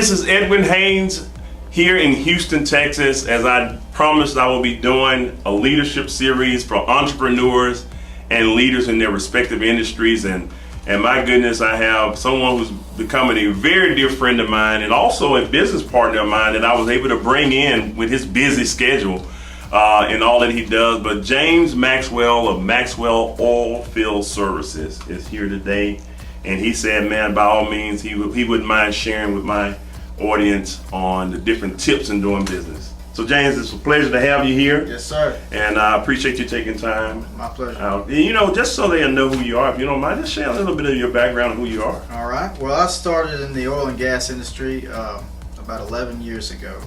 This is Edwin Haynes here in Houston, Texas. As I promised, I will be doing a leadership series for entrepreneurs and leaders in their respective industries. And my goodness, I have someone who's becoming a very dear friend of mine and also a business partner of mine that I was able to bring in with his busy schedule and all that he does. But James Maxwell of Maxwell Oilfield Services is here today. And he said, man, by all means, he wouldn't mind sharing with my audience on the different tips in doing business. So James, it's a pleasure to have you here. Yes, sir. And I appreciate you taking time. My pleasure. You know, just so they know who you are, if you don't mind, just share a little bit of your background and who you are. All right. Well, I started in the oil and gas industry about 11 years ago.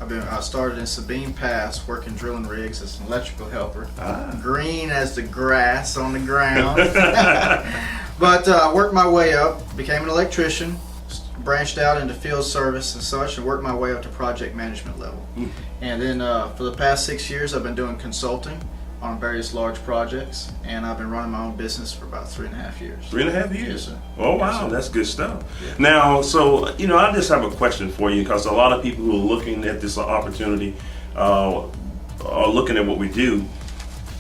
I started in Sabine Pass working drilling rigs as an electrical helper. Green as the grass on the ground. But I worked my way up, became an electrician, branched out into field service and such, and worked my way up to project management level. And then for the past 6 years, I've been doing consulting on various large projects, and I've been running my own business for about 3.5 years. 3.5 years? Yes, sir. Oh, wow, that's good stuff. Yeah. Now, so, you know, I just have a question for you, because a lot of people who are looking at this opportunity are looking at what we do.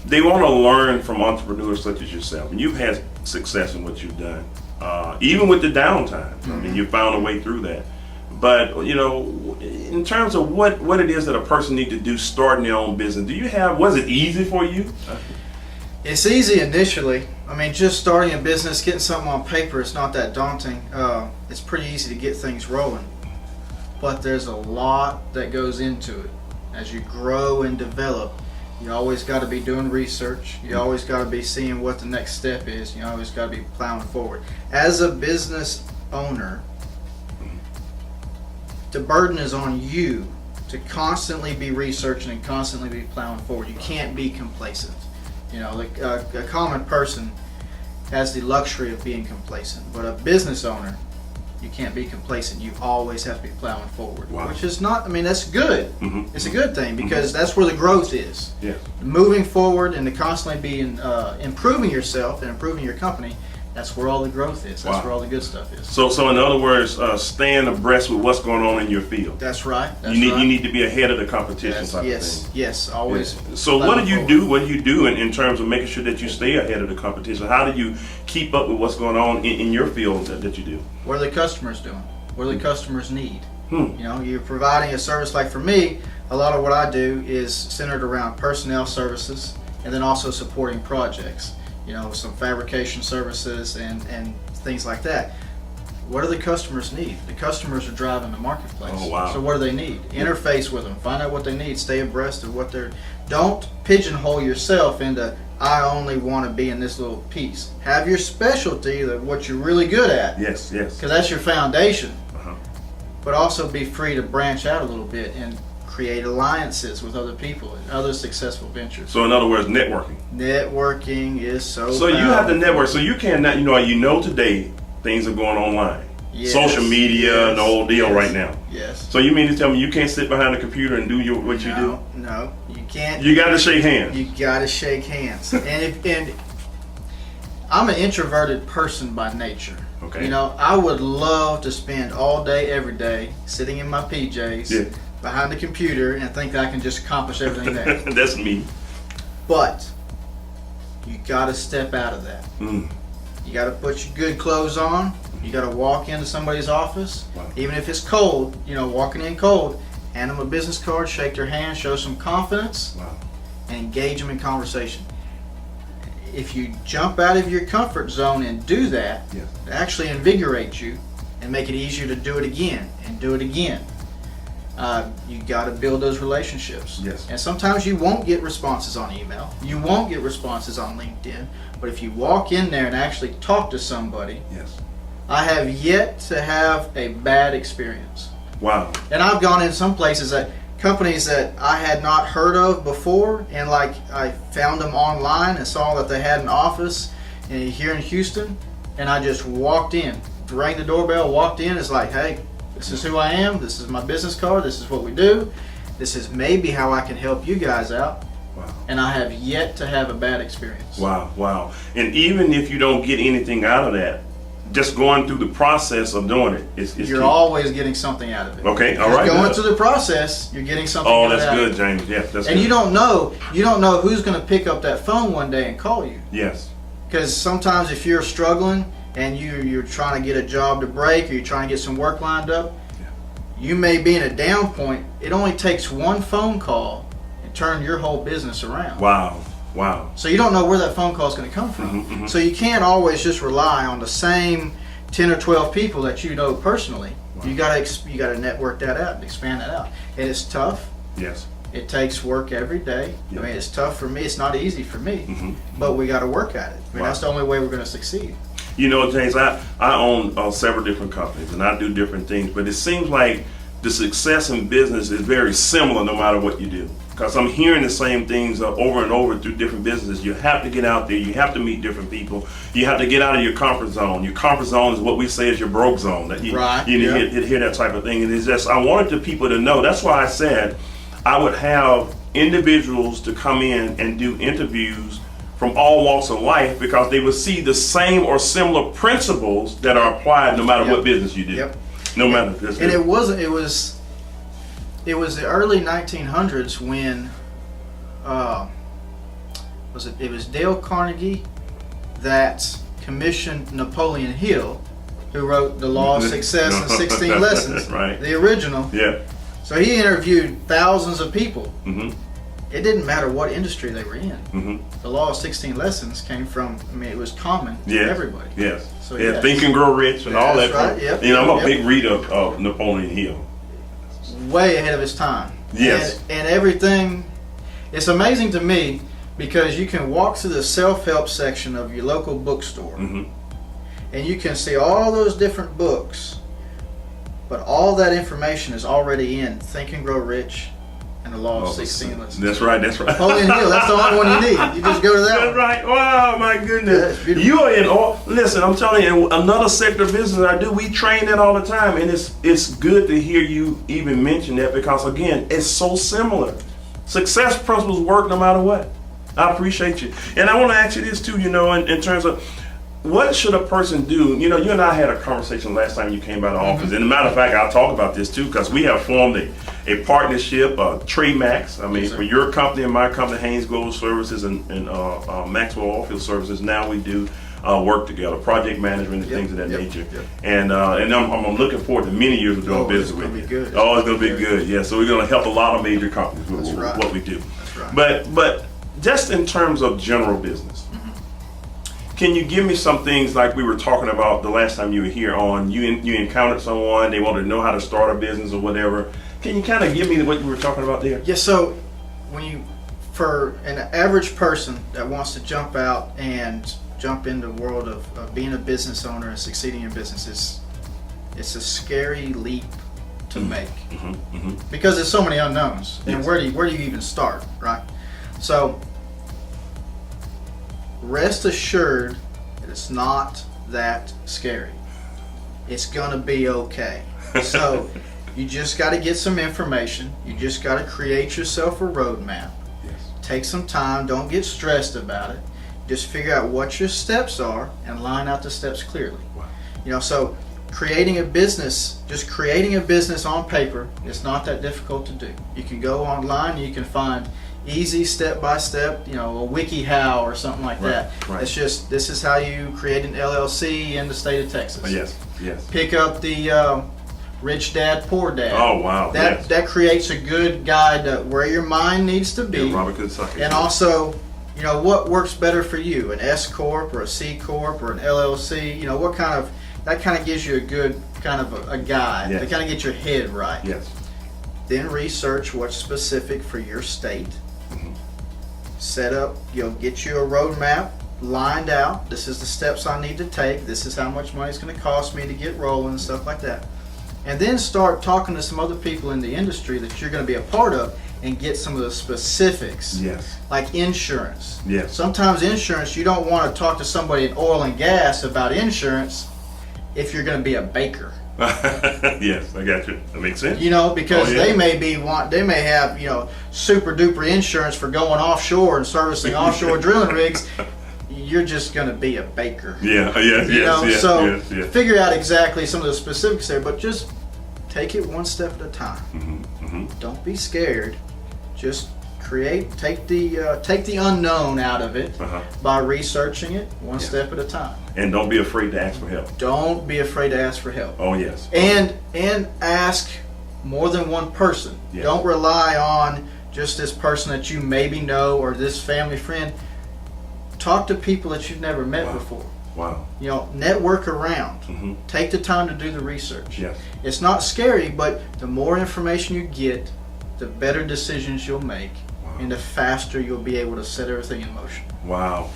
They want to learn from entrepreneurs such as yourself, and you've had success in what you've done, even with the downtime. I mean, you found a way through that. But, you know, in terms of what it is that a person needs to do starting their own business, was it easy for you? It's easy initially. I mean, just starting a business, getting something on paper, it's not that daunting. It's pretty easy to get things rolling. But there's a lot that goes into it. As you grow and develop, you always got to be doing research. You always got to be seeing what the next step is. You always got to be plowing forward. As a business owner, the burden is on you to constantly be researching and constantly be plowing forward. You can't be complacent. You know, a common person has the luxury of being complacent, but a business owner, you can't be complacent. You always have to be plowing forward. Wow. Which is not, I mean, that's good. It's a good thing, because that's where the growth is. Yeah. Moving forward and to constantly be improving yourself and improving your company, that's where all the growth is. That's where all the good stuff is. So in other words, staying abreast with what's going on in your field. That's right. You need to be ahead of the competition type of thing. Yes, always. Yeah. So what do you do? What do you do in terms of making sure that you stay ahead of the competition? How do you keep up with what's going on in your field that you do? What are the customers doing? What do the customers need? You know, you're providing a service. Like for me, a lot of what I do is centered around personnel services and then also supporting projects. You know, some fabrication services and things like that. What do the customers need? The customers are driving the marketplace. Oh, wow. So what do they need? Interface with them. Find out what they need. Stay abreast of what they're... Don't pigeonhole yourself into, I only want to be in this little piece. Have your specialty, of what you're really good at. Yes. Because that's your foundation. But also be free to branch out a little bit and create alliances with other people and other successful ventures. So in other words, networking. Networking is so you have to network. So you cannot, you know today things are going online. Yes, social media and the whole deal right now. Yes. So you mean to tell me you can't sit behind a computer and do what you do? No, you can't. You got to shake hands. You got to shake hands. and I'm an introverted person by nature. Okay. You know, I would love to spend all day, every day, sitting in my PJs behind the computer and think that I can just accomplish everything there. That's me. But you got to step out of that. You got to put your good clothes on. You got to walk into somebody's office, even if it's cold. You know, walking in cold, hand them a business card, shake their hand, show some confidence, and engage them in conversation. If you jump out of your comfort zone and do that, it actually invigorates you and make it easier to do it again and do it again. You got to build those relationships. Yes. And sometimes you won't get responses on email. You won't get responses on LinkedIn. But if you walk in there and actually talk to somebody, I have yet to have a bad experience. Wow. And I've gone in some places that companies that I had not heard of before, and like I found them online and saw that they had an office here in Houston, and I just walked in, rang the doorbell, walked in. It's like, hey, this is who I am. This is my business card. This is what we do. This is maybe how I can help you guys out. And I have yet to have a bad experience. Wow. And even if you don't get anything out of that, just going through the process of doing it, it's You're key. always getting something out of it. Okay, all Just right. going good. through the process, you're getting something Oh, out of it. that's good, James. Yeah, that's And good. you don't know who's going to pick up that phone one day and call you. Yes. Because sometimes if you're struggling and you're trying to get a job to break, or you're trying to get some work lined up, you may be in a down point. It only takes one phone call and turn your whole business around. Wow. Wow. So you don't know where that phone call is going to come from. So you can't always just rely on the same 10 or 12 people that you know personally. Wow. You got to network that out and expand that out. And it's tough. Yes. It takes work every day. Yeah. I mean, it's tough for me. It's not easy for me. Mhm. But we got to work at it. I mean, Wow. that's the only way we're going to succeed. You know, James, I own several different companies and I do different things, but it seems like the success in business is very similar no matter what you do. Because I'm hearing the same things over and over through different businesses. You have to get out there. You have to meet different people. You have to get out of your comfort zone. Your comfort zone is what we say is your broke zone. That you, Right, you yeah. hear that type of thing. And it's just, I wanted the people to know. That's why I said I would have individuals to come in and do interviews from all walks of life, because they would see the same or similar principles that are applied no matter Yep. what business you do. Yep. No matter. That's And it. it was the early 1900s when it was Dale Carnegie that commissioned Napoleon Hill, who wrote The Law of Success and 16 Lessons, Right. the original. Yeah. So he interviewed thousands of people. Mm-hmm. It didn't matter what industry they were in. Mm-hmm. The Law of 16 Lessons came from, I mean, it was common Yes. to everybody. Yes. So, yeah. yes. Think and Grow Rich and all That's that. right. Yep. You know, I'm a Yep. big reader of Napoleon Hill. Way ahead of his time. Yes. And everything, it's amazing to me because you can walk through the self-help section of your local bookstore Mm-hmm. and you can see all those different books, but all that information is already in Think and Grow Rich and The Law of 16 Lessons. That's right. That's right. Napoleon Hill, that's the only one you need. You just go to that That's one. right. Wow, my Yeah, goodness. it's beautiful. You are in all. Listen, I'm telling you, in another sector of business I do, we train that all the time, and it's good to hear you even mention that, because again, it's so similar. Success principles work no matter what. I appreciate you, and I want to ask you this too. You know, in terms of what should a person do? You know, you and I had a conversation last time you came out of office, and as a matter of fact, I'll talk about this too, because we have formed a partnership, Trade Max. I mean, Yes, sir. for your company and my company, Haynes Global Services and Maxwell Oilfield Services, now we do work together, project management and Yep, things of that yep, nature. yep. And I'm looking forward to many years of doing Oh, it's business with gonna you. be good. Oh, it's going to be good. Yeah, so we're going to help a lot of major companies with That's right. what we do. That's right. But just in terms of general business, can you give me some things like we were talking about the last time you were here on, you encountered someone, they wanted to know how to start a business or whatever. Can you kind of give me what you were talking about there? Yeah, so for an average person that wants to jump out and jump into the world of being a business owner and succeeding in business, it's a scary leap to make because there's so many unknowns. And Yes. where do you even start, right? So rest assured that it's not that scary. It's gonna be okay. So you just got to get some information. You just got to create yourself a roadmap. Yes. Take some time. Don't get stressed about it. Just figure out what your steps are and line out the steps clearly. Wow. You know, so creating a business, just creating a business on paper, is not that difficult to do. You can go online and you can find easy step-by-step, you know, a WikiHow or something like that. right. It's just, this is how you create an LLC in the state of Texas. Yes, yes. Pick up the Rich Dad, Poor Dad. Oh, wow. Yes. That creates a good guide to where your mind needs to be. Yeah, Robert Kiyosaki. And also, you know, what works better for you, an S Corp or a C Corp or an LLC, you know, that kind of gives you a good kind of a guide Yes. to kind of get your head right. Yes. Then research what's specific for your state. Set up, get you a roadmap lined out. This is the steps I need to take. This is how much money it's going to cost me to get rolling and stuff like that. And then start talking to some other people in the industry that you're going to be a part of and get some of the specifics. Yes. Like insurance. Yes. Sometimes insurance, you don't want to talk to somebody in oil and gas about insurance if you're going to be a baker. Yes, I got you. That makes sense. You know, because Oh, yeah. they may have, you know, super duper insurance for going offshore and servicing offshore drilling rigs. you're just going to be a baker. Yeah, yes. So figure out exactly some of the specifics there, but just take it one step at a time. Don't be scared. Just take the unknown out of it by researching it one step at a time. And don't be afraid to ask for help. Don't be afraid to ask for help. Oh, yes. And ask more than one person. Yes. Don't rely on just this person that you maybe know or this family friend. Talk to people that you've never met before. Wow. Network around. Take the time to do the research. Yes. It's not scary, but the more information you get, the better decisions you'll make, and the faster you'll be able to set everything in motion. Wow.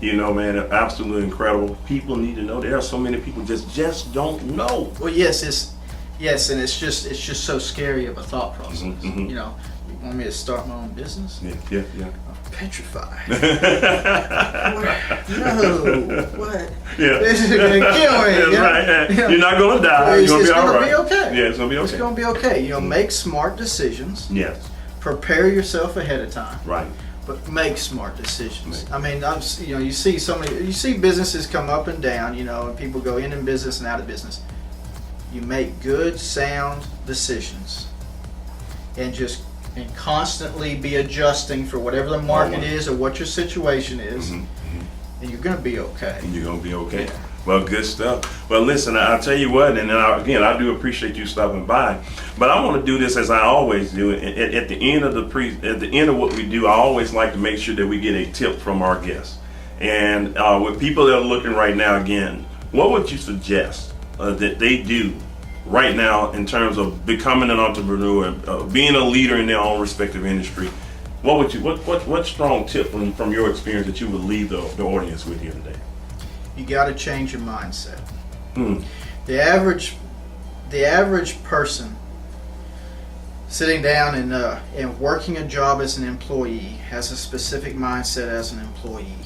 Man, absolutely incredible. People need to know. There are so many people just don't know. Well, yes, and it's just so scary of a thought process. You want me to start my own business? Yeah. I'm petrified. No, what? Yeah. This is gonna kill me. That's right. You're not gonna die. You're gonna be all right. It's gonna be okay. Yeah, it's gonna be okay. It's gonna be okay. Make smart decisions. Yes. Prepare yourself ahead of time. Right. But make smart decisions. I mean, you see businesses come up and down, and people go in business and out of business. You make good, sound decisions, and constantly be adjusting for whatever the market is or what your situation is, and you're going to be okay. And you're going to be okay. Yeah. Well, good stuff. Well, listen, I'll tell you what, and I do appreciate you stopping by, but I want to do this as I always do. At the end of what we do, I always like to make sure that we get a tip from our guests. And with people that are looking right now, again, what would you suggest that they do right now in terms of becoming an entrepreneur, being a leader in their own respective industry? What strong tip from your experience that you would leave the audience with here today? You got to change your mindset. The average person sitting down and working a job as an employee has a specific mindset as an employee,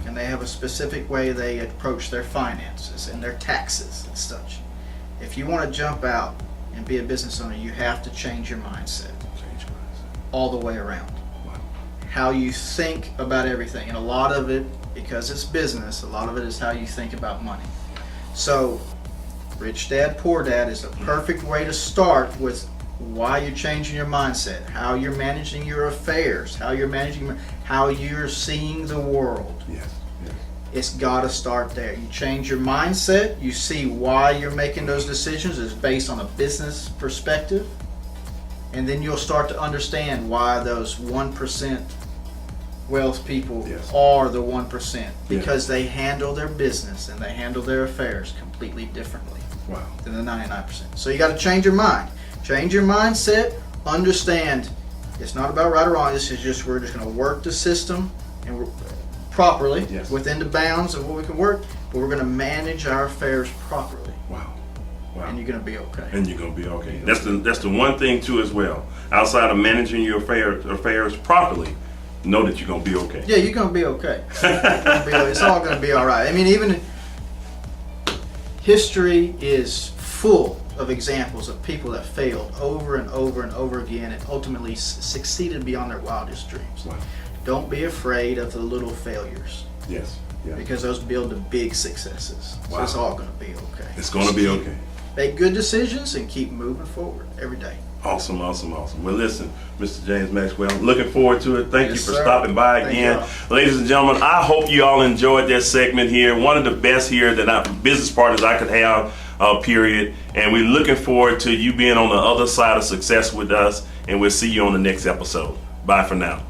and they have a specific way they approach their finances and their taxes and such. If you want to jump out and be a business owner, you have to change your mindset. All the way around. Wow. How you think about everything, and a lot of it, because it's business, a lot of it is how you think about money. So, Rich Dad, Poor Dad is the perfect way to start with why you're changing your mindset, how you're managing your affairs, how you're seeing the world. Yes. It's got to start there. You change your mindset, you see why you're making those decisions is based on a business perspective, and then you'll start to understand why those 1% wealth people are the 1%, because they handle their business and they handle their affairs completely differently than the 99%. So you got to change your mind. Change your mindset. Understand it's not about right or wrong. This is just, we're just going to work the system and properly within the bounds of what we can work, but we're going to manage our affairs properly. Wow. And you're going to be okay. And you're going to be okay. That's the one thing too as well. Outside of managing your affairs properly, know that you're going to be okay. Yeah, you're going to be okay. It's all going to be all right. I mean, even history is full of examples of people that failed over and over and over again and ultimately succeeded beyond their wildest dreams. Wow. Don't be afraid of the little failures. Yes. Because those build the big successes. So it's all going to be okay. It's going to be okay. Make good decisions and keep moving forward every day. Awesome. Well, listen, Mr. James Maxwell, looking forward to it. Thank you for stopping by again. Ladies and gentlemen, I hope you all enjoyed this segment here. One of the best here business partners I could have, period. And we're looking forward to you being on the other side of success with us, and we'll see you on the next episode. Bye for now.